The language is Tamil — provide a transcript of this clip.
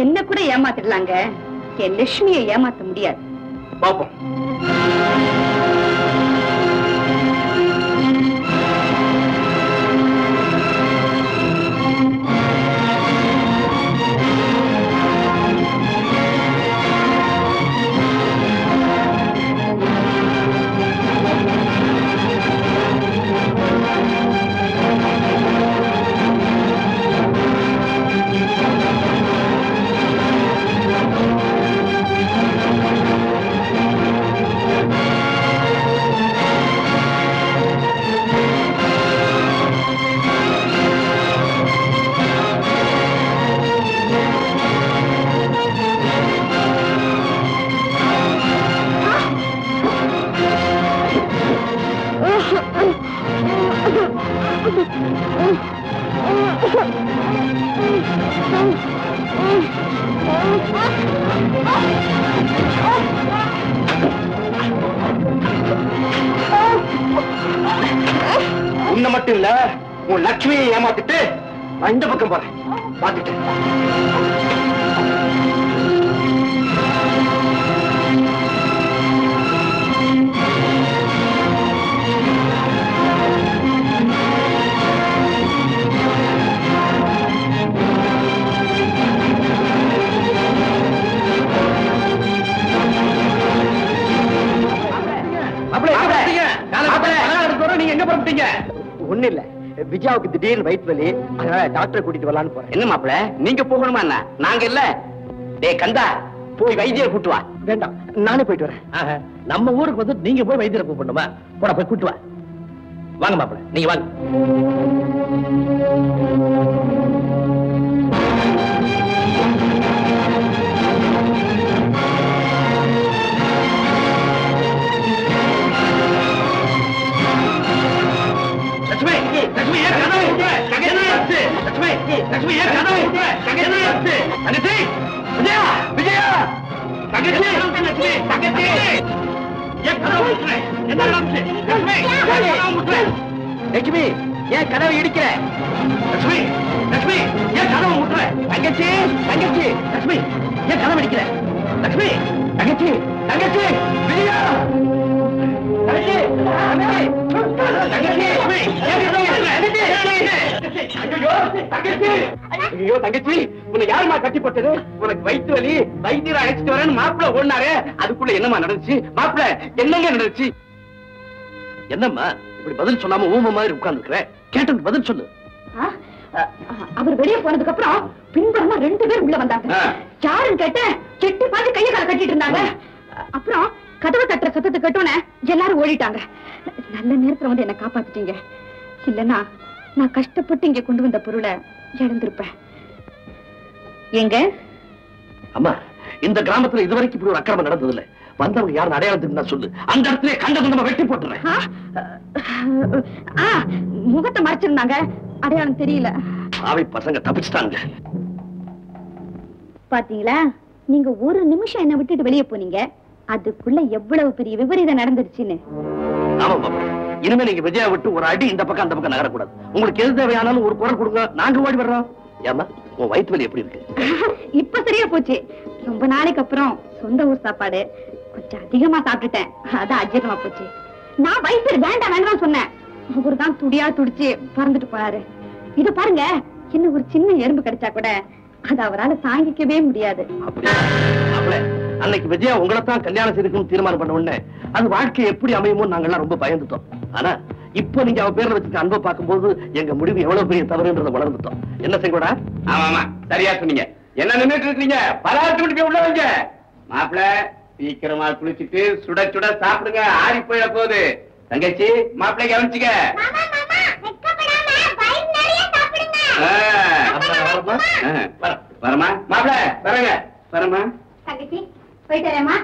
என்ன கூட ஏமாத்திடலாங்க, என் லட்சுமியை ஏமாத்த முடியாது. பாப்போம். உன்னை மட்டும் இல்ல, உன் லட்சுமியை ஏமாத்திட்டு நான் இந்த பக்கம் போறேன். பாத்துட்டு ஒண்ணு இல்ல, விஜயாவுக்கு திடீர்னு வயிற்று வலி, அதனால டாக்டரை கூட்டிட்டு வரலான்னு போறேன். என்ன மாப்பிள்ள, நீங்க போகணுமா? என்ன நாங்க இல்ல. டேய் கந்தா, போய் வைத்தியரை கூட்டு வா. வேண்டாம், நானே போயிட்டு வரேன். நம்ம ஊருக்கு வந்து நீங்க போய் வைத்தியரை கூப்பிடணுமா? போட போய் கூட்டு வா. வாங்க மாப்பிள்ள, நீங்க வாங்க. லட்சுமி, ஏன் கதவை இடிக்கிற? லட்சுமி, லட்சுமி, ஏன் கதவை முட்டுற? தங்கச்சி, தங்கச்சி, லட்சுமி, ஏன் கதவை இடிக்கிற? லட்சுமி, தங்கச்சி, தங்கச்சி, விஜயா, தங்கச்சி, தங்கச்சி, ஐயோ தங்கச்சி, உன்னை யாருமா கட்டி போட்டது? உனக்கு வயிற்று வலி, வைத்தியரை அழைச்சிட்டு வரேன்னு மாப்பிள்ள ஓடினாரு. அதுக்குள்ள என்னமா நடந்துச்சு? மாப்பிள்ள என்னங்க நடந்துச்சு? என்னம்மா இப்படி பதில் சொல்லாம ஊம மாதிரி உட்கார்ந்துக்கிற? கேட்டதுக்கு பதில் சொல்லு. அவர் வெளியே போனதுக்கு அப்புறம் பின்புறமா 2 பேர் உள்ள வந்தாங்க. யாருன்னு கேட்டேன், செட்டி பாத்து கையை கால கட்டிட்டு இருந்தாங்க. அப்புறம் கதவை தட்டுற சத்தத்தை கேட்டோன்னே எல்லாரும் ஓடிட்டாங்க. நல்ல நேரத்துல வந்து என்ன காப்பாத்திட்டீங்க. இல்லன்னா நான் கஷ்டப்பட்டு இங்க கொண்டு வந்த பொருளை இழந்திருப்பேன். எங்க அம்மா, இந்த கிராமத்துல இதுவரைக்கும் இப்படி ஒரு அக்கிரமம் நடந்தது இல்ல. வந்தவங்க யாரும் அடையாளத்துக்கு நான் சொல்லு. அந்த இடத்துல கண்டது நம்ம வெட்டி போட்டுறேன். முகத்தை மறைச்சிருந்தாங்க, அடையாளம் தெரியல. ஆவி பசங்க தப்பிச்சுட்டாங்க. பாத்தீங்களா, நீங்க ஒரு நிமிஷம் என்ன விட்டுட்டு வெளியே போனீங்க, அதுக்குள்ள எவ்வளவு பெரிய விபரீதம் நடந்துருச்சுன்னு. ஆமா பாப்பா, இனிமே நீங்க விஜயா விட்டு ஒரு அடி இந்த பக்கம் அந்த பக்கம் நகரக்கூடாது. உங்களுக்கு எது தேவையானாலும் ஒரு குரல் கொடுங்க, நாங்க ஓடி வர்றோம். ஏமா, உன் வயிற்று வலி எப்படி இருக்கு? இப்ப சரியா போச்சு. ரொம்ப நாளைக்கு அப்புறம் சொந்த ஊர் சாப்பாடு கொஞ்சம் அதிகமா சாப்பிட்டுட்டேன், அதான் அஜீரணமா போச்சு. நான் வயிற்று வேண்டாம் வேண்டாம் சொன்னேன், அவரு தான் துடியா துடிச்சு பறந்துட்டு போறாரு. இது பாருங்க, இன்னும் ஒரு சின்ன எறும்பு கிடைச்சா கூட அது அவரால் தாங்கிக்கவே முடியாது. அன்னைக்கு விஜயா உங்களைத்தான் கல்யாணம் செய்யணும்னு தீர்மானம் பண்ண உடனே அது வாழ்க்கை எப்படி அமையுமோ நாங்கெல்லாம் ரொம்ப பயந்துட்டோம். ஆனா இப்போ நீங்க அவ பேர்ல வச்சுக்க அன்பை பார்க்கும்போது எங்க முடிவு எவ்வளவு பெரிய தவறுன்றதை வளர்ந்துட்டோம். என்ன செய்யக்கூடா? ஆமா, சரியா சொன்னீங்க. என்ன நின்றுட்டு இருக்கீங்க? பலகாரத்து போய் உள்ள வைங்க. மாப்பிள்ள சீக்கிரமா குளிச்சுட்டு சுட சுட சாப்பிடுங்க, ஆறி போயிட போகுது. தங்கச்சி, மாப்பிள்ளை கவனிச்சுக்க. வரமா மாப்பிள்ள, வரங்க வரமா. தங்கச்சி போயிட்டு வரேம்மா.